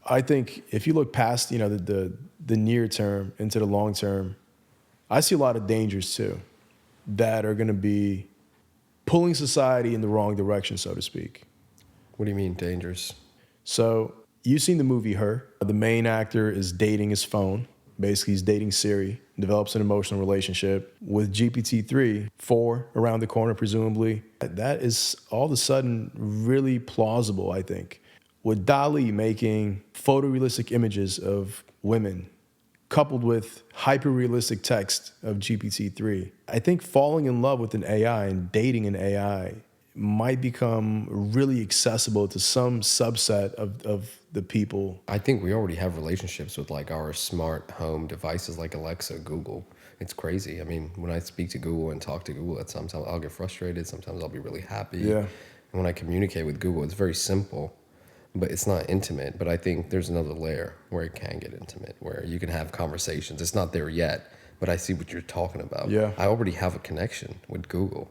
I think if you look past, the near term into the long term, I see a lot of dangers too that are going to be pulling society in the wrong direction, so to speak. What do you mean dangerous? So you've seen the movie Her. The main actor is dating his phone. Basically, he's dating Siri, develops an emotional relationship with GPT-3, 4 around the corner, presumably. That is all of a sudden really plausible, I think. With DALL-E making photorealistic images of women, coupled with hyper-realistic text of GPT-3, I think falling in love with an AI and dating an AI might become really accessible to some subset of the people. I think we already have relationships with like our smart home devices like Alexa, Google. It's crazy. I mean, when I speak to Google and talk to Google, sometimes I'll get frustrated. Sometimes I'll be really happy. Yeah. And when I communicate with Google, it's very simple, but it's not intimate. But I think there's another layer where it can get intimate, where you can have conversations. It's not there yet, but I see what you're talking about. Yeah. I already have a connection with Google,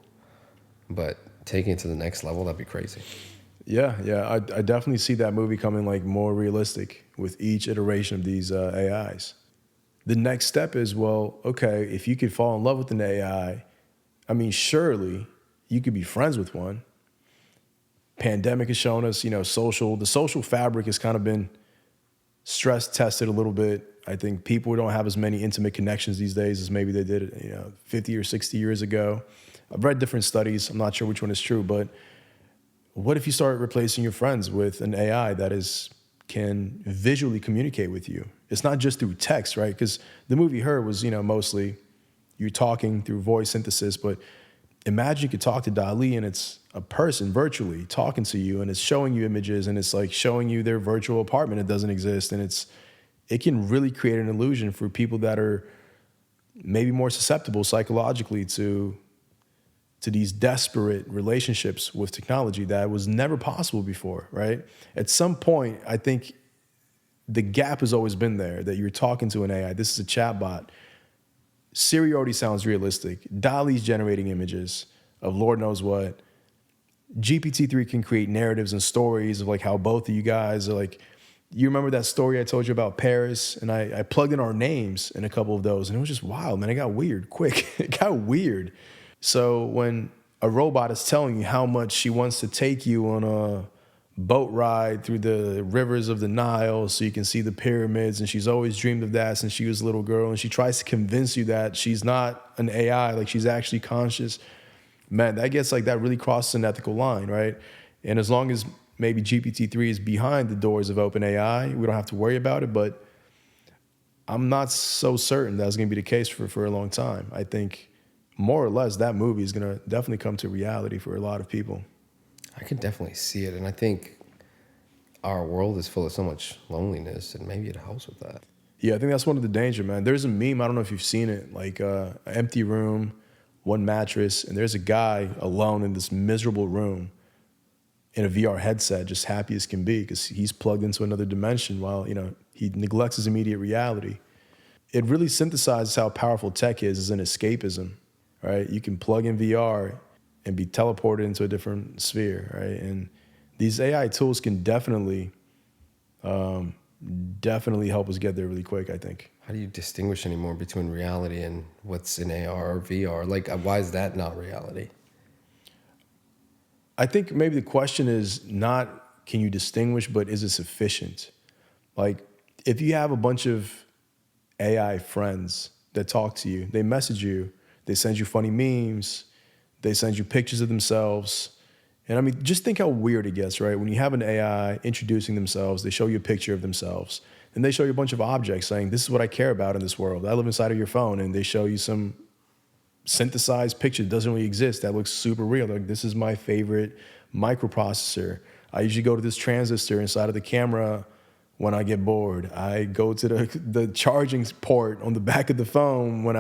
but taking it to the next level, that'd be crazy. Yeah. I definitely see that movie coming like more realistic with each iteration of these AIs. The next step is, well, okay, if you could fall in love with an AI, I mean, surely you could be friends with one. Pandemic has shown us, the social fabric has kind of been stress tested a little bit. I think people don't have as many intimate connections these days as maybe they did, 50 or 60 years ago. I've read different studies. I'm not sure which one is true, but what if you start replacing your friends with an AI that can visually communicate with you? It's not just through text, right? Because the movie Her was, mostly you talking through voice synthesis, but imagine you could talk to DALL-E and it's a person virtually talking to you and it's showing you images and it's like showing you their virtual apartment that doesn't exist. And it can really create an illusion for people that are maybe more susceptible psychologically to these desperate relationships with technology that was never possible before, right? At some point, I think the gap has always been there, that you're talking to an AI. This is a chatbot. Siri already sounds realistic. DALL-E's generating images of Lord knows what. GPT-3 can create narratives and stories of like how both of you guys are like, you remember that story I told you about Paris? And I plugged in our names in a couple of those and it was just wild, man. It got weird quick. It got weird. So when a robot is telling you how much she wants to take you on a boat ride through the rivers of the Nile so you can see the pyramids, and she's always dreamed of that since she was a little girl, and she tries to convince you that she's not an AI, like she's actually conscious, man, that really crosses an ethical line, right? And as long as maybe GPT-3 is behind the doors of OpenAI, we don't have to worry about it, but I'm not so certain that's going to be the case for a long time. I think more or less, that movie is going to definitely come to reality for a lot of people. I can definitely see it. And I think our world is full of so much loneliness, and maybe it helps with that. Yeah, I think that's one of the danger, man. There's a meme, I don't know if you've seen it, like an empty room, one mattress, and there's a guy alone in this miserable room in a VR headset, just happy as can be because he's plugged into another dimension while, he neglects his immediate reality. It really synthesizes how powerful tech is as an escapism. Right? You can plug in VR and be teleported into a different sphere, right? And these AI tools can definitely help us get there really quick, I think. How do you distinguish anymore between reality and what's in AR or VR? Like, why is that not reality? I think maybe the question is not can you distinguish, but is it sufficient? Like, if you have a bunch of AI friends that talk to you, they message you, they send you funny memes. They send you pictures of themselves. And I mean, just think how weird it gets, right? When you have an AI introducing themselves, they show you a picture of themselves. And they show you a bunch of objects saying, this is what I care about in this world. I live inside of your phone. And they show you some synthesized picture that doesn't really exist that looks super real. Like, this is my favorite microprocessor. I usually go to this transistor inside of the camera when I get bored. I go to the charging port on the back of the phone when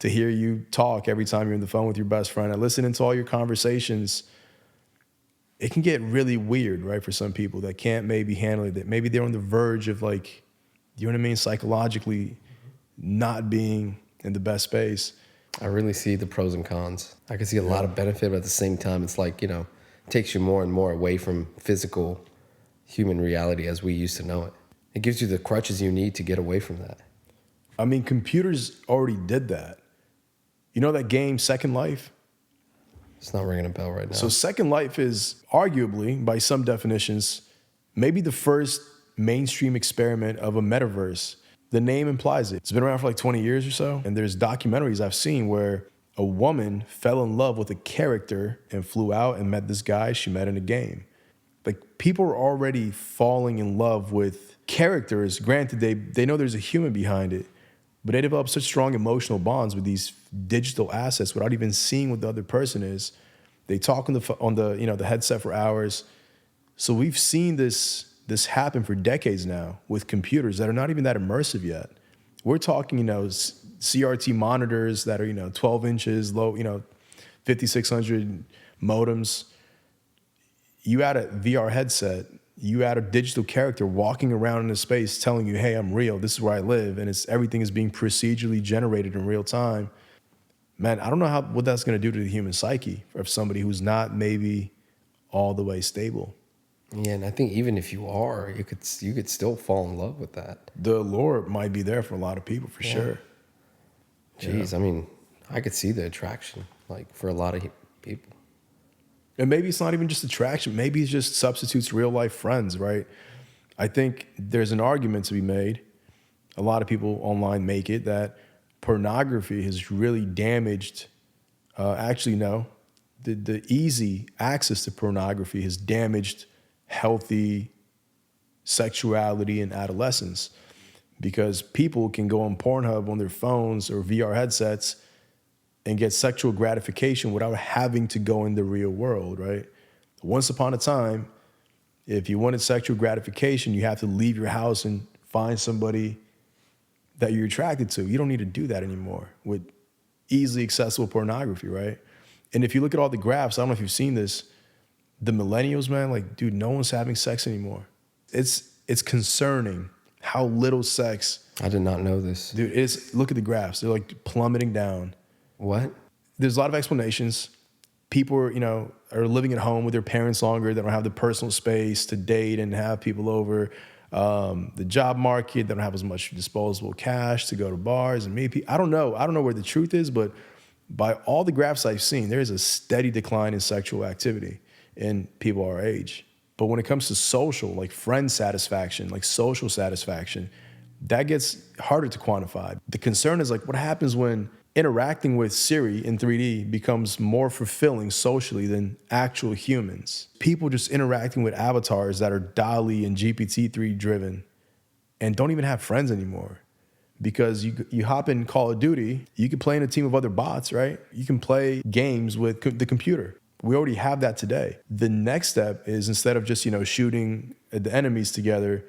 to hear you talk every time you're on the phone with your best friend. I listen into all your conversations. It can get really weird, right, for some people that can't maybe handle it, that maybe they're on the verge of, like, you know what I mean, psychologically not being in the best space. I really see the pros and cons. I can see a lot of benefit, but at the same time, it's like, takes you more and more away from physical human reality as we used to know it. It gives you the crutches you need to get away from that. I mean, computers already did that. You know that game, Second Life? It's not ringing a bell right now. So Second Life is arguably, by some definitions, maybe the first mainstream experiment of a metaverse. The name implies it. It's been around for like 20 years or so. And there's documentaries I've seen where a woman fell in love with a character and flew out and met this guy she met in a game. Like, people are already falling in love with characters. Granted, they know there's a human behind it, but they develop such strong emotional bonds with these digital assets without even seeing what the other person is. They talk on the headset for hours. So we've seen this happen for decades now with computers that are not even that immersive yet. We're talking, CRT monitors that are, 12 inches low, 5600 modems. You add a VR headset, you add a digital character walking around in a space telling you, hey, I'm real, this is where I live, and everything is being procedurally generated in real time. Man, I don't know what that's gonna do to the human psyche of somebody who's not maybe all the way stable. Yeah, and I think even if you are, you could still fall in love with that. The allure might be there for a lot of people, for sure. Jeez, I mean, I could see the attraction, like, for a lot of people. And maybe it's not even just attraction. Maybe it just substitutes real life friends, right? I think there's an argument to be made. A lot of people online make it that pornography has really damaged. Actually, no. The easy access to pornography has damaged healthy sexuality in adolescence, because people can go on Pornhub on their phones or VR headsets and get sexual gratification without having to go in the real world, right? Once upon a time, if you wanted sexual gratification, you have to leave your house and find somebody that you're attracted to. You don't need to do that anymore with easily accessible pornography, right? And if you look at all the graphs, I don't know if you've seen this, the millennials, man, like, dude, no one's having sex anymore. It's concerning how little sex. I did not know this. Dude, look at the graphs. They're like plummeting down. What? There's a lot of explanations. People are living at home with their parents longer. They don't have the personal space to date and have people over. The job market, they don't have as much disposable cash to go to bars and meet people. I don't know where the truth is, but by all the graphs I've seen, there is a steady decline in sexual activity in people our age. But when it comes to social, like friend satisfaction, like social satisfaction, that gets harder to quantify. The concern is, like, what happens when interacting with Siri in 3D becomes more fulfilling socially than actual humans? People just interacting with avatars that are DALL-E and GPT3 driven and don't even have friends anymore. Because you hop in Call of Duty, you can play in a team of other bots, right? You can play games with the computer. We already have that today. The next step is, instead of just, shooting at the enemies together,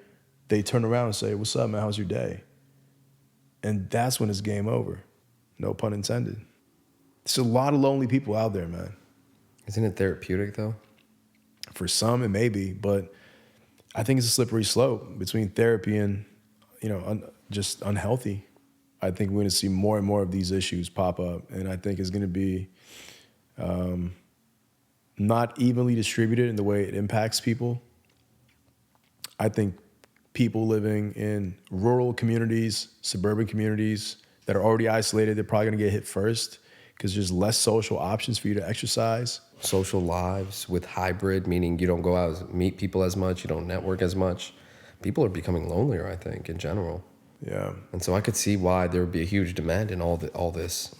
they turn around and say, what's up, man? How's your day? And that's when it's game over. No pun intended. There's a lot of lonely people out there, man. Isn't it therapeutic, though? For some, it may be, but I think it's a slippery slope between therapy and, just unhealthy. I think we're going to see more and more of these issues pop up, and I think it's going to be not evenly distributed in the way it impacts people. I think people living in rural communities, suburban communities that are already isolated, they're probably going to get hit first because there's less social options for you to exercise. Social lives with hybrid, meaning you don't go out, meet people as much, you don't network as much. People are becoming lonelier, I think, in general. Yeah. And so I could see why there would be a huge demand in all this.